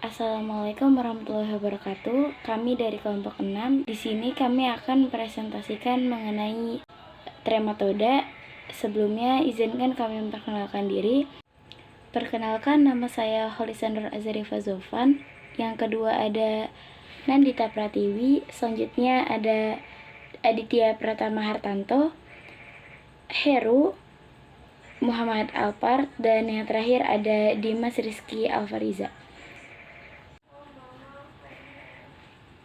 Assalamualaikum warahmatullahi wabarakatuh. Kami dari kelompok 6. Di sini kami akan presentasikan mengenai trematoda. Sebelumnya izinkan kami memperkenalkan diri. Perkenalkan, nama saya Holisandor Azari Fazofan. Yang kedua ada Nandita Pratiwi. Selanjutnya ada Aditya Pratama Hartanto, Heru, Muhammad Alpart, dan yang terakhir ada Dimas Rizky Alfariza.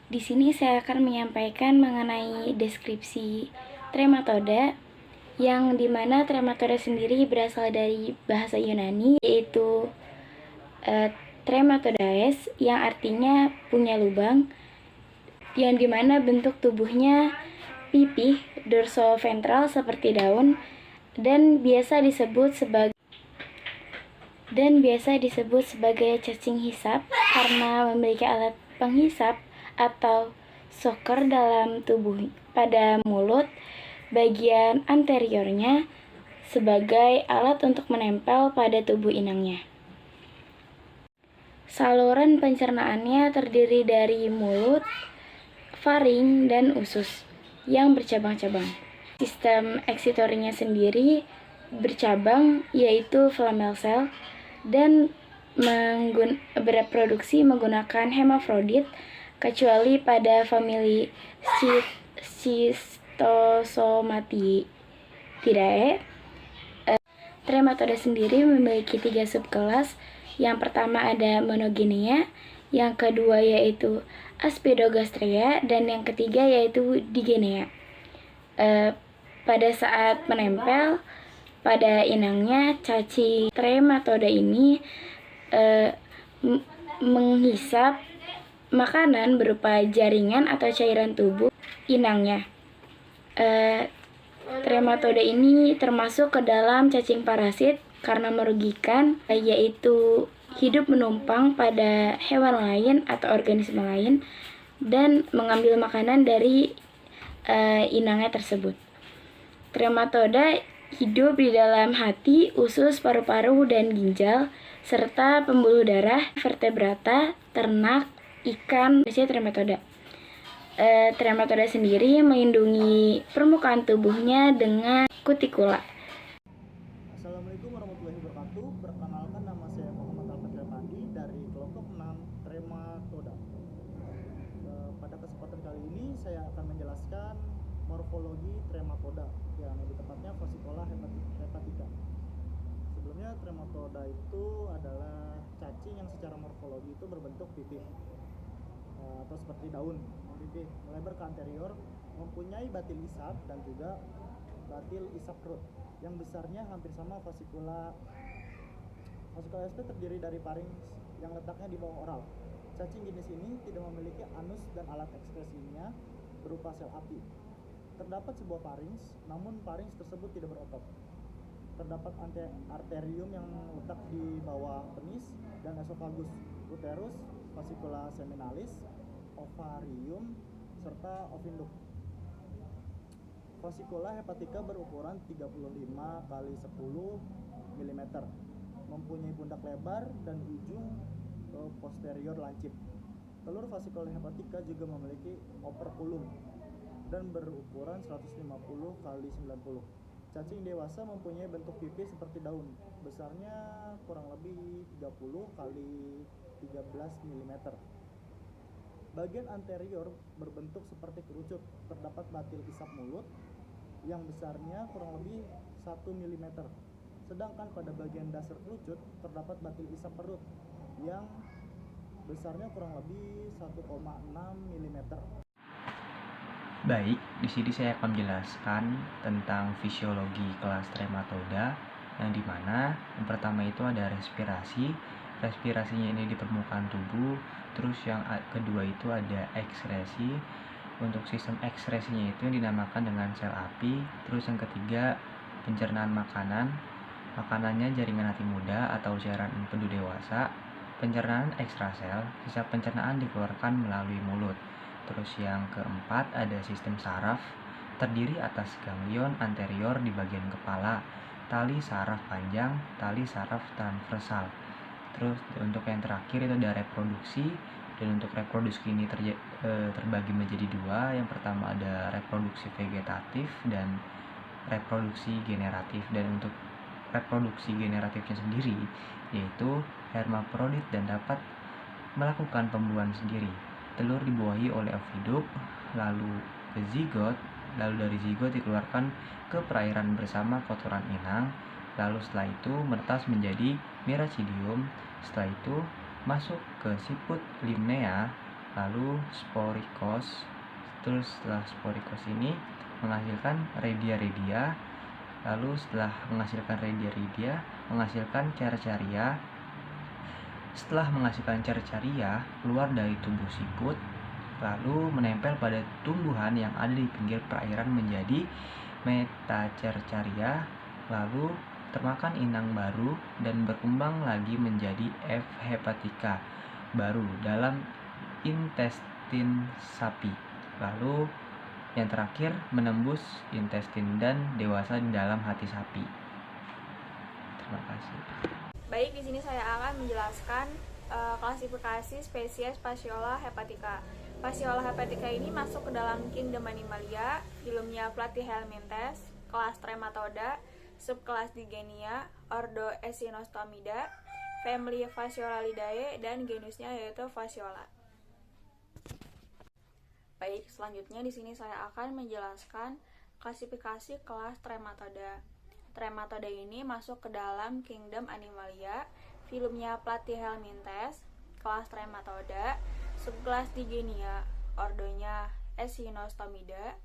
Di sini saya akan menyampaikan mengenai deskripsi trematoda, yang dimana trematoda sendiri berasal dari bahasa Yunani, yaitu trematodes, yang artinya punya lubang, yang dimana bentuk tubuhnya pipih dorsoventral seperti daun, dan biasa disebut sebagai cacing hisap karena memiliki alat penghisap atau shocker dalam tubuh pada mulut bagian anteriornya sebagai alat untuk menempel pada tubuh inangnya. Saluran pencernaannya terdiri dari mulut, faring, dan usus yang bercabang-cabang. Sistem eksitorinya sendiri bercabang, yaitu Flamel cell, dan bereproduksi menggunakan hemafrodit, kecuali pada famili Schistosomatidae. Trematoda sendiri memiliki 3 subkelas. Yang pertama ada Monogenea, yang kedua yaitu Aspidogastrea, dan yang ketiga yaitu Digenea. Pada saat menempel pada inangnya, cacing trematoda ini menghisap makanan berupa jaringan atau cairan tubuh inangnya. Trematoda ini termasuk ke dalam cacing parasit karena merugikan, yaitu hidup menumpang pada hewan lain atau organisme lain dan mengambil makanan dari inangnya tersebut. Trematoda hidup di dalam hati, usus, paru-paru, dan ginjal, serta pembuluh darah, vertebrata, ternak, ikan. Trematoda sendiri melindungi permukaan tubuhnya dengan kutikula. Assalamualaikum warahmatullahi wabarakatuh. Perkenalkan, nama saya Muhammad Alpart dari kelompok 6 Trematoda. Pada kesempatan kali ini saya akan menjelaskan morfologi trematoda, yang lebih tepatnya Fascicola hepatica. Sebelumnya, trematoda itu adalah cacing yang secara morfologi itu berbentuk pipih atau seperti daun pipih, melebar ke anterior, mempunyai batil isap dan juga batil isap perut yang besarnya hampir sama fascicula. Fascicula SP terdiri dari parings yang letaknya di bawah oral. Cacing jenis ini tidak memiliki anus dan alat ekskresinya berupa sel api. Terdapat sebuah parings, namun parings tersebut tidak berotot. Terdapat arterium yang letak di bawah penis dan esofagus, uterus, fascicula seminalis, ovarium, serta ovinduk. Fascicola hepatica berukuran 35 x 10 mm, mempunyai pundak lebar dan ujung posterior lancip. Telur Fascicola hepatica juga memiliki operculum dan berukuran 150 x 90. Cacing dewasa mempunyai bentuk pipih seperti daun, besarnya kurang lebih 30 x 13 mm. Bagian anterior berbentuk seperti kerucut, terdapat batil isap mulut yang besarnya kurang lebih 1 mm. Sedangkan pada bagian dasar kerucut terdapat batil isap perut yang besarnya kurang lebih 1,6 mm. Baik, di sini saya akan menjelaskan tentang fisiologi kelas trematoda, yang dimana yang pertama itu ada respirasi. Respirasinya ini di permukaan tubuh. Terus yang kedua itu ada ekskresi. Untuk sistem ekskresinya itu yang dinamakan dengan sel api. Terus yang ketiga, pencernaan makanan. Makanannya jaringan hati muda atau cairan empedu dewasa. Pencernaan ekstrasel, sisa pencernaan dikeluarkan melalui mulut. Terus yang keempat ada sistem saraf, terdiri atas ganglion anterior di bagian kepala, tali saraf panjang, tali saraf transversal. Terus untuk yang terakhir itu ada reproduksi, dan untuk reproduksi ini terbagi menjadi dua. Yang pertama ada reproduksi vegetatif dan reproduksi generatif. Dan untuk reproduksi generatifnya sendiri yaitu hermafrodit dan dapat melakukan pembuahan sendiri. Telur dibuahi oleh oviduk, lalu ke zigot, lalu dari zigot dikeluarkan ke perairan bersama kotoran inang, lalu setelah itu menetas menjadi miracidium, setelah itu masuk ke siput limnea, lalu sporikos, terus setelah sporikos ini menghasilkan redia-redia, lalu setelah menghasilkan redia-redia menghasilkan cercaria. Setelah menghasilkan cercaria keluar dari tubuh siput, lalu menempel pada tumbuhan yang ada di pinggir perairan menjadi metacercaria, lalu termakan inang baru dan berkembang lagi menjadi F. hepatica baru dalam intestin sapi. Lalu yang terakhir menembus intestin dan dewasa di dalam hati sapi. Terima kasih. Baik, di sini saya akan menjelaskan klasifikasi spesies Fasciola hepatica. Fasciola hepatica ini masuk ke dalam kingdom Animalia, filumnya Platyhelminthes, kelas Trematoda, subkelas Digenea, ordo Echinostamidae, family Fasciolalidae, dan genusnya yaitu Fasciola. Baik, selanjutnya di sini saya akan menjelaskan klasifikasi kelas Trematoda. Trematoda ini masuk ke dalam kingdom Animalia, filumnya Platyhelminthes, kelas Trematoda, subkelas Digenea, ordonya Echinostamidae,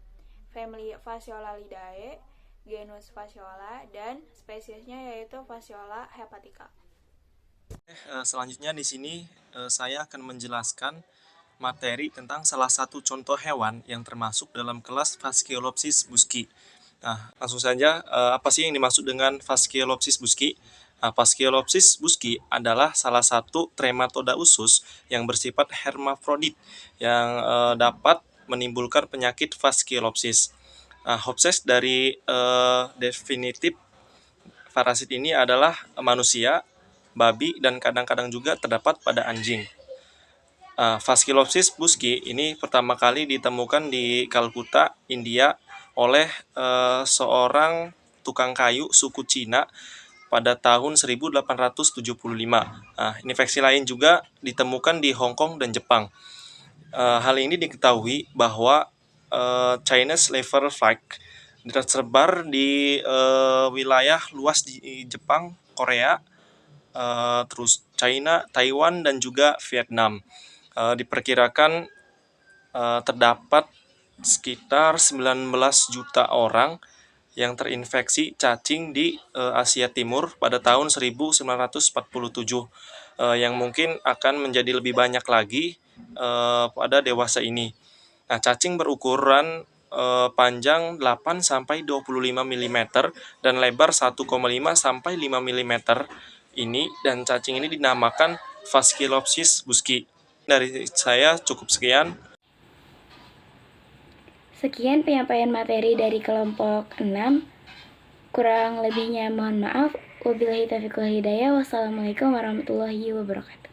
family Fasciolalidae, genus Fasciola, dan spesiesnya yaitu Fasciola hepatica. Selanjutnya di sini saya akan menjelaskan materi tentang salah satu contoh hewan yang termasuk dalam kelas Fasciolopsis busci. Nah, langsung saja, apa sih yang dimaksud dengan Fasciolopsis busci? Nah, Fasciolopsis busci adalah salah satu trematoda usus yang bersifat hermafrodit yang dapat menimbulkan penyakit fasciolopsis. Nah, Hopses dari definitif parasit ini adalah manusia, babi, dan kadang-kadang juga terdapat pada anjing. Fasciolopsis busci ini pertama kali ditemukan di Kalkuta, India oleh seorang tukang kayu suku Cina pada tahun 1875. Infeksi lain juga ditemukan di Hong Kong dan Jepang. Hal ini diketahui bahwa Chinese leopard flag tersebar di wilayah luas di Jepang, Korea, terus China, Taiwan, dan juga Vietnam. Diperkirakan terdapat sekitar 19 juta orang yang terinfeksi cacing di Asia Timur pada tahun 1947, yang mungkin akan menjadi lebih banyak lagi pada dewasa ini. Nah, cacing berukuran panjang 8-25 mm dan lebar 1,5 sampai 5 mm ini, dan cacing ini dinamakan Fasciolopsis busci. Dari saya cukup sekian. Sekian penyampaian materi dari kelompok 6. Kurang lebihnya mohon maaf. Wabillahi taufiq wal hidayah. Wassalamualaikum warahmatullahi wabarakatuh.